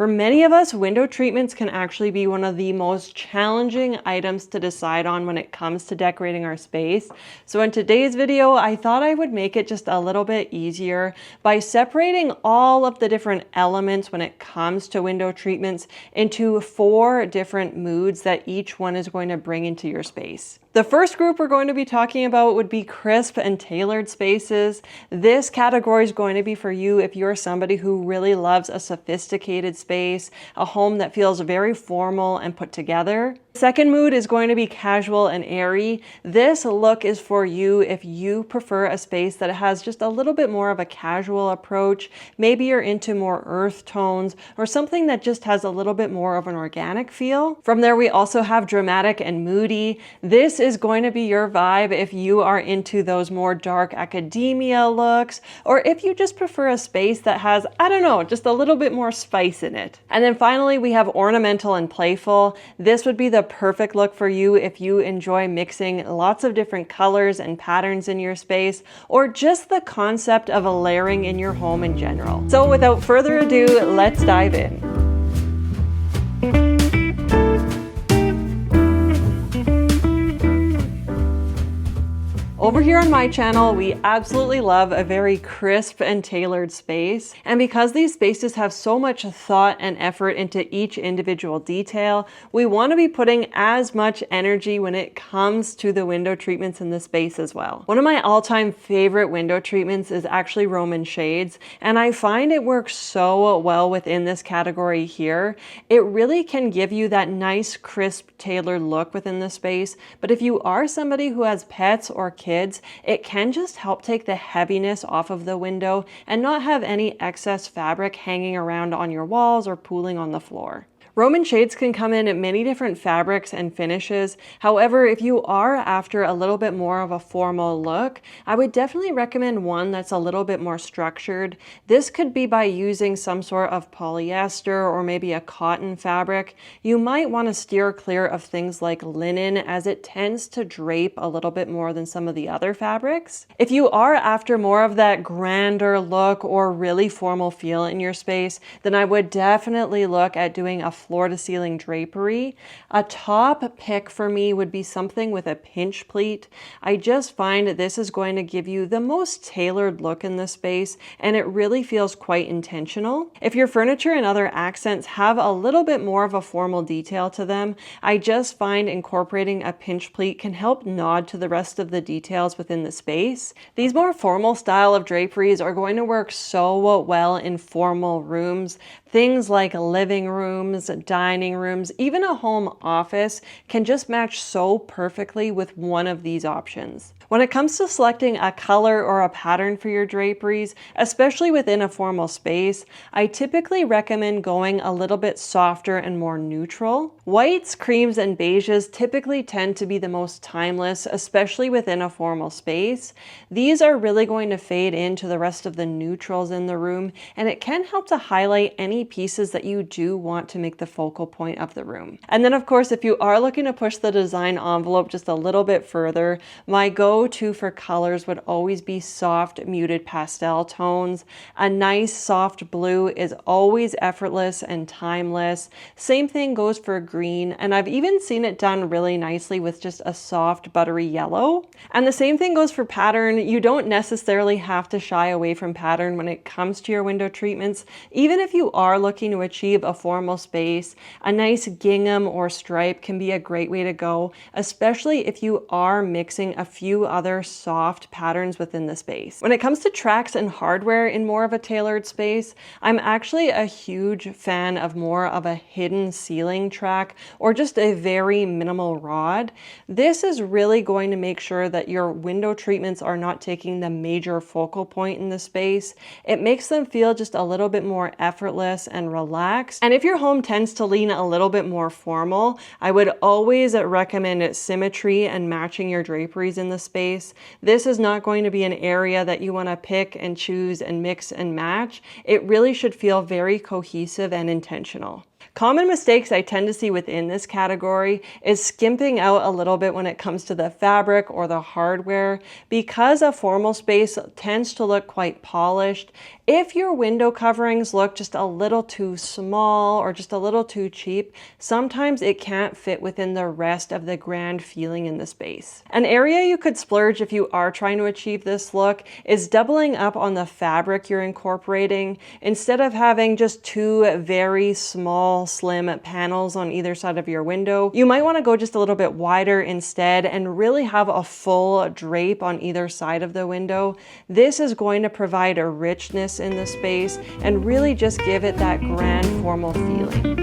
For many of us, window treatments can actually be one of the most challenging items to decide on when it comes to decorating our space. So in today's video, I thought I would make it just a little bit easier by separating all of the different elements when it comes to window treatments into 4 different moods that each one is going to bring into your space. The first group we're going to be talking about would be crisp and tailored spaces. This category is going to be for you if you're somebody who really loves a sophisticated space, a home that feels very formal and put together. Second mood is going to be casual and airy. This look is for you if you prefer a space that has just a little bit more of a casual approach. Maybe you're into more earth tones or something that just has a little bit more of an organic feel. From there, we also have dramatic and moody. This is going to be your vibe if you are into those more dark academia looks, or if you just prefer a space that has, I don't know, just a little bit more spice in it. And then finally, we have ornamental and playful. This would be the perfect look for you if you enjoy mixing lots of different colors and patterns in your space, or just the concept of a layering in your home in general. So without further ado, let's dive in. Over here on my channel, we absolutely love a very crisp and tailored space. And because these spaces have so much thought and effort into each individual detail, we want to be putting as much energy when it comes to the window treatments in the space as well. One of my all-time favorite window treatments is actually Roman shades, and I find it works so well within this category here. It really can give you that nice, crisp, tailored look within the space. But if you are somebody who has pets or kids, it can just help take the heaviness off of the window and not have any excess fabric hanging around on your walls or pooling on the floor. Roman shades can come in many different fabrics and finishes. However, if you are after a little bit more of a formal look, I would definitely recommend one that's a little bit more structured. This could be by using some sort of polyester or maybe a cotton fabric. You might want to steer clear of things like linen, as it tends to drape a little bit more than some of the other fabrics. If you are after more of that grander look or really formal feel in your space, then I would definitely look at doing a floor-to-ceiling drapery. A top pick for me would be something with a pinch pleat. I just find this is going to give you the most tailored look in the space, and it really feels quite intentional. If your furniture and other accents have a little bit more of a formal detail to them, I just find incorporating a pinch pleat can help nod to the rest of the details within the space. These more formal style of draperies are going to work so well in formal rooms. Things like living rooms, dining rooms, even a home office can just match so perfectly with one of these options. When it comes to selecting a color or a pattern for your draperies, especially within a formal space, I typically recommend going a little bit softer and more neutral. Whites, creams, and beiges typically tend to be the most timeless, especially within a formal space. These are really going to fade into the rest of the neutrals in the room, and it can help to highlight any pieces that you do want to make the focal point of the room. And then of course, if you are looking to push the design envelope just a little bit further, my go-to for colors would always be soft, muted pastel tones. A nice soft blue is always effortless and timeless. Same thing goes for green, and I've even seen it done really nicely with just a soft buttery yellow. And the same thing goes for pattern. You don't necessarily have to shy away from pattern when it comes to your window treatments. Even if you are looking to achieve a formal space, a nice gingham or stripe can be a great way to go, especially if you are mixing a few other soft patterns within the space. When it comes to tracks and hardware in more of a tailored space, I'm actually a huge fan of more of a hidden ceiling track or just a very minimal rod. This is really going to make sure that your window treatments are not taking the major focal point in the space. It makes them feel just a little bit more effortless and relaxed. And if your home tends to lean a little bit more formal, I would always recommend symmetry and matching your draperies in the space. This is not going to be an area that you want to pick and choose and mix and match. It really should feel very cohesive and intentional. Common mistakes I tend to see within this category is skimping out a little bit when it comes to the fabric or the hardware. Because a formal space tends to look quite polished, if your window coverings look just a little too small or just a little too cheap, sometimes it can't fit within the rest of the grand feeling in the space. An area you could splurge if you are trying to achieve this look is doubling up on the fabric you're incorporating. Instead of having just two very small, slim panels on either side of your window, you might want to go just a little bit wider instead and really have a full drape on either side of the window. This is going to provide a richness in the space and really just give it that grand formal feeling.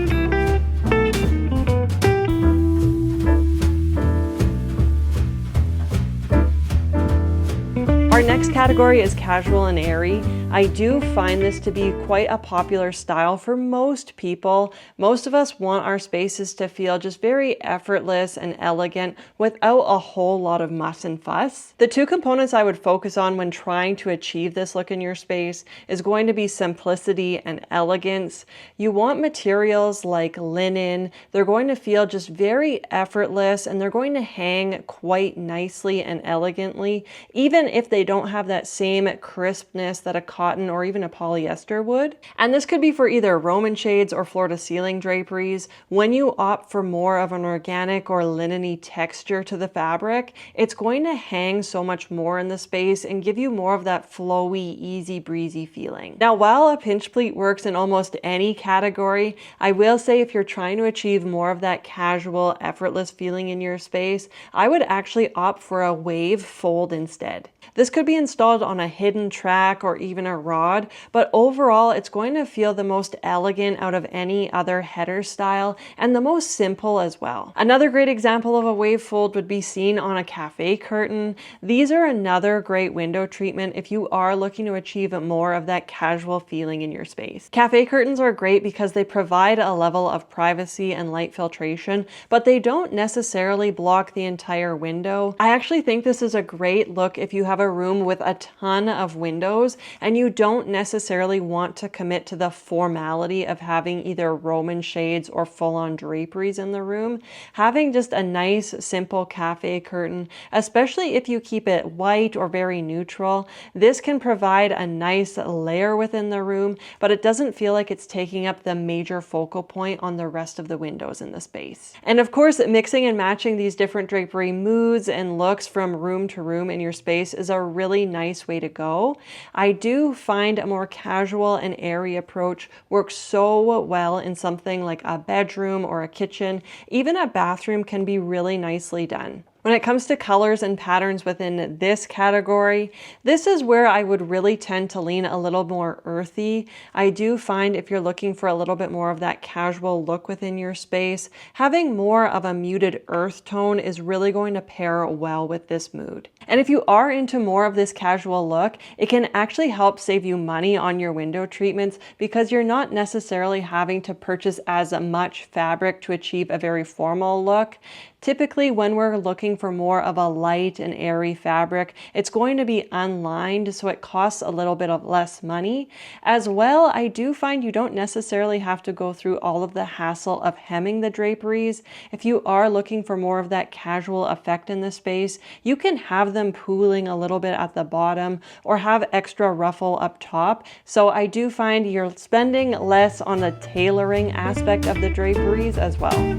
Our next category is casual and airy. I do find this to be quite a popular style for most people. Most of us want our spaces to feel just very effortless and elegant without a whole lot of muss and fuss. The two components I would focus on when trying to achieve this look in your space is going to be simplicity and elegance. You want materials like linen. They're going to feel just very effortless and they're going to hang quite nicely and elegantly, even if they don't have that same crispness that a cotton or even a polyester would. And this could be for either Roman shades or floor-to-ceiling draperies. When you opt for more of an organic or linen-y texture to the fabric, it's going to hang so much more in the space and give you more of that flowy, easy breezy feeling. Now, while a pinch pleat works in almost any category, I will say if you're trying to achieve more of that casual, effortless feeling in your space, I would actually opt for a wave fold instead. This could be installed on a hidden track or even a rod, but overall it's going to feel the most elegant out of any other header style and the most simple as well. Another great example of a wave fold would be seen on a cafe curtain. These are another great window treatment if you are looking to achieve more of that casual feeling in your space. Cafe curtains are great because they provide a level of privacy and light filtration, but they don't necessarily block the entire window. I actually think this is a great look if you have a room with a ton of windows and you don't necessarily want to commit to the formality of having either Roman shades or full-on draperies in the room. Having just a nice simple cafe curtain, especially if you keep it white or very neutral, this can provide a nice layer within the room, but it doesn't feel like it's taking up the major focal point on the rest of the windows in the space. And of course, mixing and matching these different drapery moods and looks from room to room in your space is a really nice way to go. I do find a more casual and airy approach works so well in something like a bedroom or a kitchen. Even a bathroom can be really nicely done. When it comes to colors and patterns within this category, this is where I would really tend to lean a little more earthy. I do find if you're looking for a little bit more of that casual look within your space, having more of a muted earth tone is really going to pair well with this mood. And if you are into more of this casual look, it can actually help save you money on your window treatments because you're not necessarily having to purchase as much fabric to achieve a very formal look. Typically, when we're looking for more of a light and airy fabric, it's going to be unlined, so it costs a little bit of less money. As well, I do find you don't necessarily have to go through all of the hassle of hemming the draperies. If you are looking for more of that casual effect in the space, you can have them pooling a little bit at the bottom or have extra ruffle up top. So I do find you're spending less on the tailoring aspect of the draperies as well.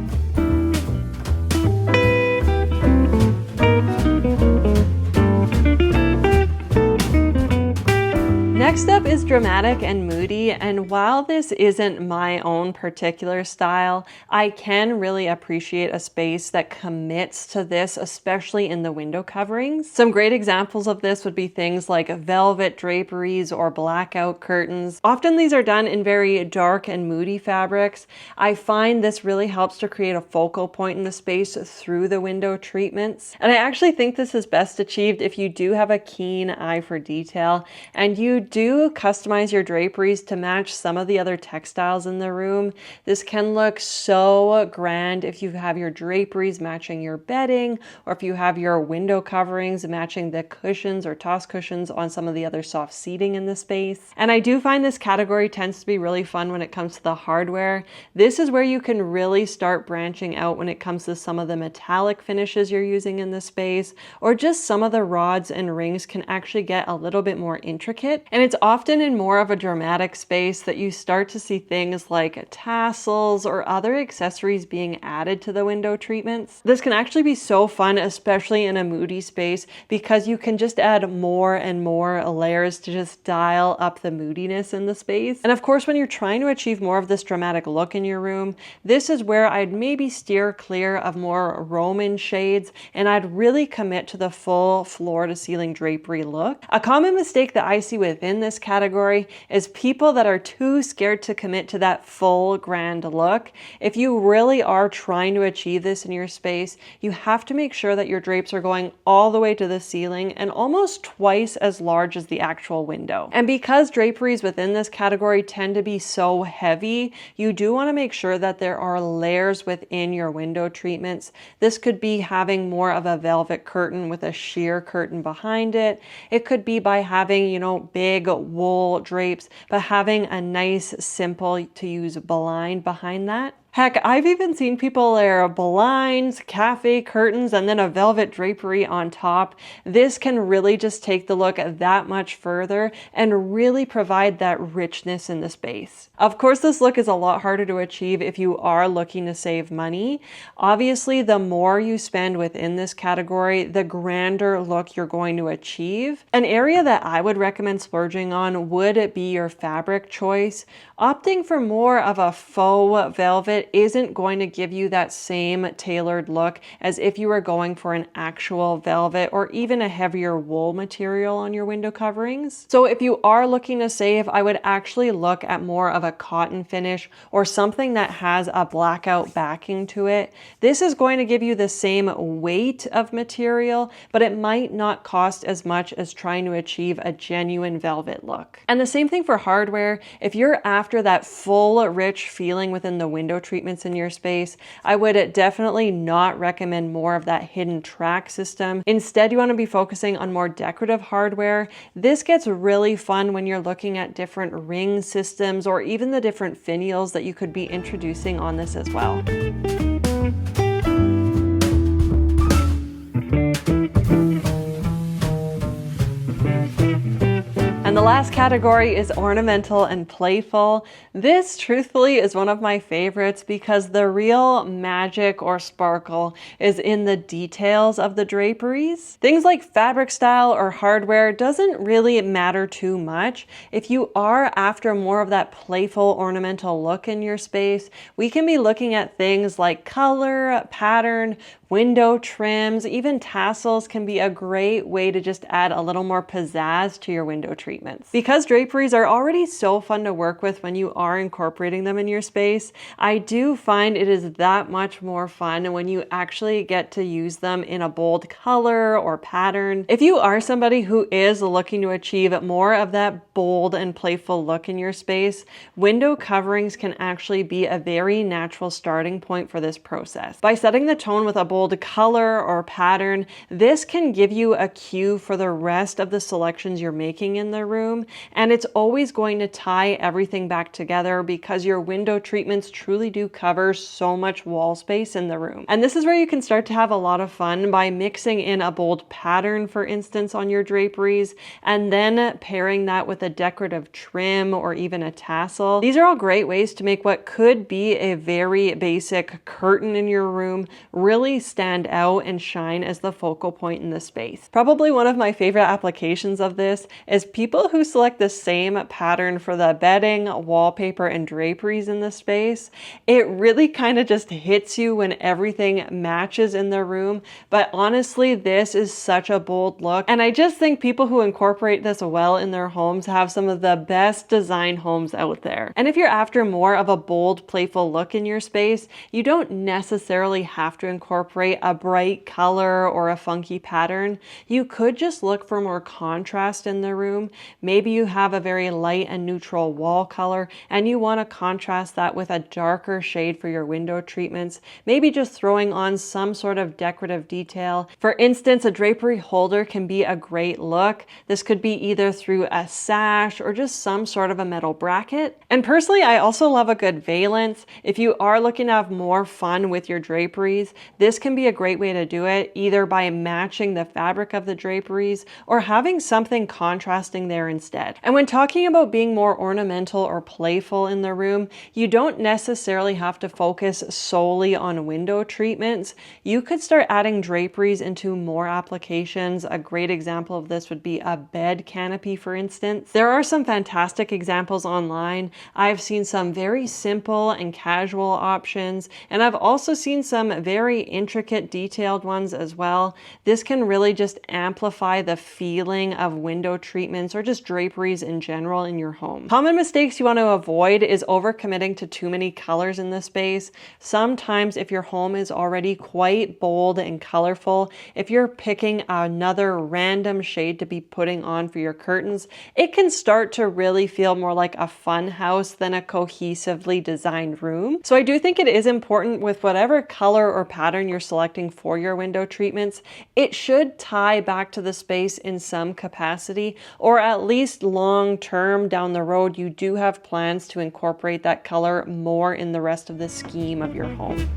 Next up is dramatic and moody, and while this isn't my own particular style, I can really appreciate a space that commits to this, especially in the window coverings. Some great examples of this would be things like velvet draperies or blackout curtains. Often these are done in very dark and moody fabrics. I find this really helps to create a focal point in the space through the window treatments. And I actually think this is best achieved if you do have a keen eye for detail and you do do customize your draperies to match some of the other textiles in the room, this can look so grand if you have your draperies matching your bedding, or if you have your window coverings matching the cushions or toss cushions on some of the other soft seating in the space. And I do find this category tends to be really fun when it comes to the hardware. This is where you can really start branching out when it comes to some of the metallic finishes you're using in the space, or just some of the rods and rings can actually get a little bit more intricate. And it's often in more of a dramatic space that you start to see things like tassels or other accessories being added to the window treatments. This can actually be so fun, especially in a moody space, because you can just add more and more layers to just dial up the moodiness in the space. And of course, when you're trying to achieve more of this dramatic look in your room, this is where I'd maybe steer clear of more Roman shades, and I'd really commit to the full floor to ceiling drapery look. A common mistake that I see within this category is people that are too scared to commit to that full grand look. If you really are trying to achieve this in your space, you have to make sure that your drapes are going all the way to the ceiling and almost twice as large as the actual window. And because draperies within this category tend to be so heavy, you do want to make sure that there are layers within your window treatments. This could be having more of a velvet curtain with a sheer curtain behind it. It could be by having, big wool drapes, but having a nice, simple to use blind behind that. Heck, I've even seen people layer blinds, cafe curtains, and then a velvet drapery on top. This can really just take the look that much further and really provide that richness in the space. Of course, this look is a lot harder to achieve if you are looking to save money. Obviously, the more you spend within this category, the grander look you're going to achieve. An area that I would recommend splurging on would be your fabric choice. Opting for more of a faux velvet isn't going to give you that same tailored look as if you were going for an actual velvet or even a heavier wool material on your window coverings. So if you are looking to save, I would actually look at more of a cotton finish or something that has a blackout backing to it. This is going to give you the same weight of material, but it might not cost as much as trying to achieve a genuine velvet look. And the same thing for hardware. If you're after that full rich feeling within the window treatments in your space, I would definitely not recommend more of that hidden track system. Instead, you want to be focusing on more decorative hardware. This gets really fun when you're looking at different ring systems or even the different finials that you could be introducing on this as well. And the last category is ornamental and playful. This truthfully is one of my favorites because the real magic or sparkle is in the details of the draperies. Things like fabric style or hardware doesn't really matter too much. If you are after more of that playful ornamental look in your space, we can be looking at things like color, pattern, window trims, even tassels can be a great way to just add a little more pizzazz to your window treatments. Because draperies are already so fun to work with when you are incorporating them in your space, I do find it is that much more fun when you actually get to use them in a bold color or pattern. If you are somebody who is looking to achieve more of that bold and playful look in your space, window coverings can actually be a very natural starting point for this process. By setting the tone with a bold color or pattern, this can give you a cue for the rest of the selections you're making in the room, and it's always going to tie everything back together because your window treatments truly do cover so much wall space in the room. And this is where you can start to have a lot of fun by mixing in a bold pattern, for instance, on your draperies, and then pairing that with a decorative trim or even a tassel. These are all great ways to make what could be a very basic curtain in your room really stand out and shine as the focal point in the space. Probably one of my favorite applications of this is people who select the same pattern for the bedding, wallpaper, and draperies in the space. It really kind of just hits you when everything matches in the room, but honestly, this is such a bold look, and I just think people who incorporate this well in their homes have some of the best design homes out there. And if you're after more of a bold, playful look in your space, you don't necessarily have to incorporate incorporate a bright color or a funky pattern, you could just look for more contrast in the room. Maybe you have a very light and neutral wall color and you want to contrast that with a darker shade for your window treatments. Maybe just throwing on some sort of decorative detail. For instance, a drapery holder can be a great look. This could be either through a sash or just some sort of a metal bracket. And personally, I also love a good valance. If you are looking to have more fun with your draperies, this can be a great way to do it, either by matching the fabric of the draperies or having something contrasting there instead. And when talking about being more ornamental or playful in the room, you don't necessarily have to focus solely on window treatments. You could start adding draperies into more applications. A great example of this would be a bed canopy, for instance. There are some fantastic examples online. I've seen some very simple and casual options, and I've also seen some very intricate, detailed ones as well. This can really just amplify the feeling of window treatments or just draperies in general in your home. Common mistakes you want to avoid is overcommitting to too many colors in the space. Sometimes if your home is already quite bold and colorful, if you're picking another random shade to be putting on for your curtains, it can start to really feel more like a fun house than a cohesively designed room. So I do think it is important with whatever color or pattern you're selecting for your window treatments, it should tie back to the space in some capacity, or at least long term down the road, you do have plans to incorporate that color more in the rest of the scheme of your home.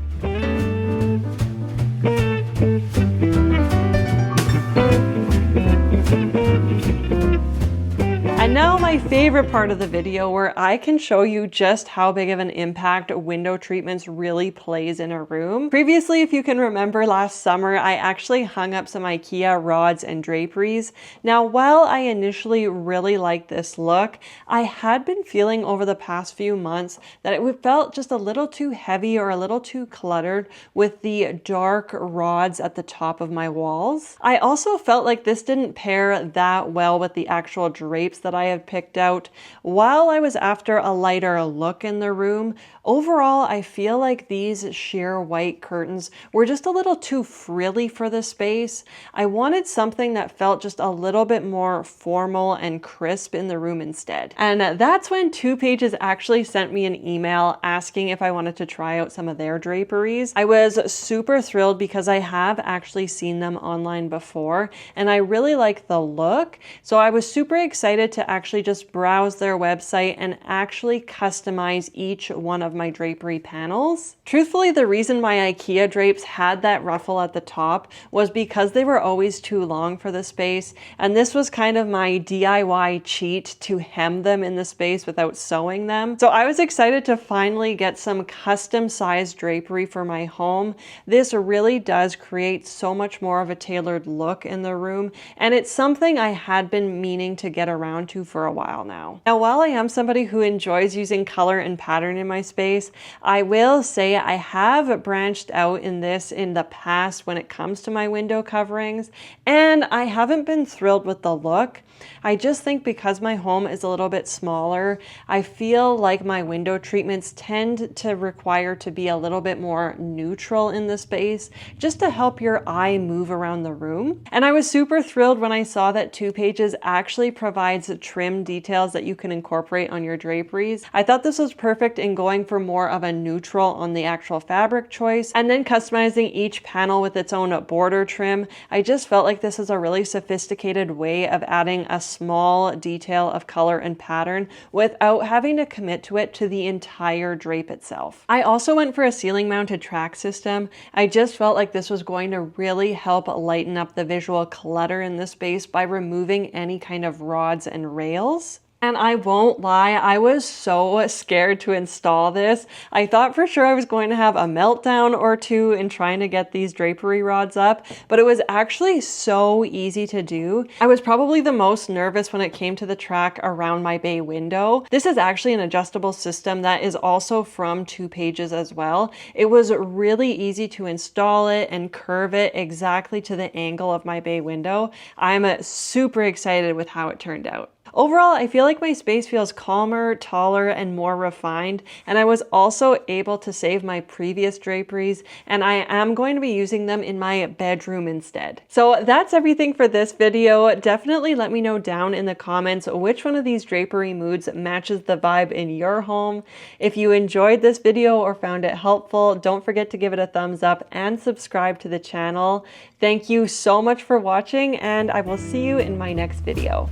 And now my favorite part of the video, where I can show you just how big of an impact window treatments really plays in a room. Previously, if you can remember, last summer, I actually hung up some IKEA rods and draperies. Now, while I initially really liked this look, I had been feeling over the past few months that it felt just a little too heavy or a little too cluttered with the dark rods at the top of my walls. I also felt like this didn't pair that well with the actual drapes that I have picked out. While I was after a lighter look in the room, overall I feel like these sheer white curtains were just a little too frilly for the space. I wanted something that felt just a little bit more formal and crisp in the room instead. And that's when 2Pages actually sent me an email asking if I wanted to try out some of their draperies. I was super thrilled because I have actually seen them online before and I really like the look. So I was super excited to actually just browse their website and actually customize each one of my drapery panels. Truthfully, the reason my IKEA drapes had that ruffle at the top was because they were always too long for the space, and this was kind of my DIY cheat to hem them in the space without sewing them. So I was excited to finally get some custom sized drapery for my home. This really does create so much more of a tailored look in the room, and it's something I had been meaning to get around to for a while now. Now, while I am somebody who enjoys using color and pattern in my space, I will say I have branched out in this in the past when it comes to my window coverings, and I haven't been thrilled with the look. I just think because my home is a little bit smaller, I feel like my window treatments tend to require to be a little bit more neutral in the space, just to help your eye move around the room. And I was super thrilled when I saw that 2Pages actually provides trim details that you can incorporate on your draperies. I thought this was perfect in going for more of a neutral on the actual fabric choice, and then customizing each panel with its own border trim. I just felt like this is a really sophisticated way of adding a small detail of color and pattern without having to commit to it to the entire drape itself. I also went for a ceiling mounted track system. I just felt like this was going to really help lighten up the visual clutter in the space by removing any kind of rods and rails. And I won't lie, I was so scared to install this. I thought for sure I was going to have a meltdown or two in trying to get these drapery rods up, but it was actually so easy to do. I was probably the most nervous when it came to the track around my bay window. This is actually an adjustable system that is also from 2Pages as well. It was really easy to install it and curve it exactly to the angle of my bay window. I'm super excited with how it turned out. Overall, I feel like my space feels calmer, taller, and more refined, and I was also able to save my previous draperies, and I am going to be using them in my bedroom instead. So that's everything for this video. Definitely let me know down in the comments which one of these drapery moods matches the vibe in your home. If you enjoyed this video or found it helpful, don't forget to give it a thumbs up and subscribe to the channel. Thank you so much for watching, and I will see you in my next video.